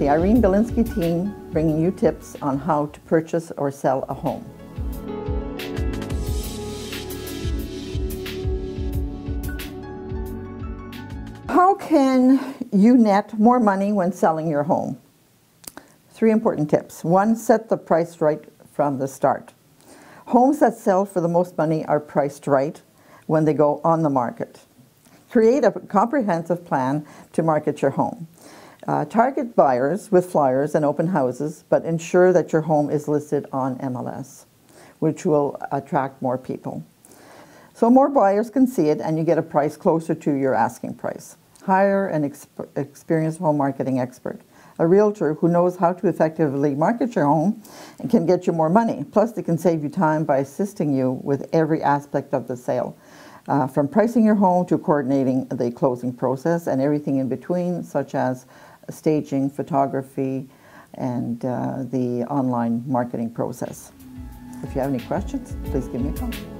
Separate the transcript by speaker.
Speaker 1: the Irene Belinsky team, bringing you tips on how to purchase or sell a home. How can you net more money when selling your home? 3 important tips. 1, set the price right from the start. Homes that sell for the most money are priced right when they go on the market. Create a comprehensive plan to market your home. Target buyers with flyers and open houses, but ensure that your home is listed on MLS, which will attract more people. So more buyers can see it and you get a price closer to your asking price. Hire an experienced home marketing expert, a realtor who knows how to effectively market your home and can get you more money. Plus, they can save you time by assisting you with every aspect of the sale, from pricing your home to coordinating the closing process and everything in between, such as staging, photography, and the online marketing process. If you have any questions, please give me a call.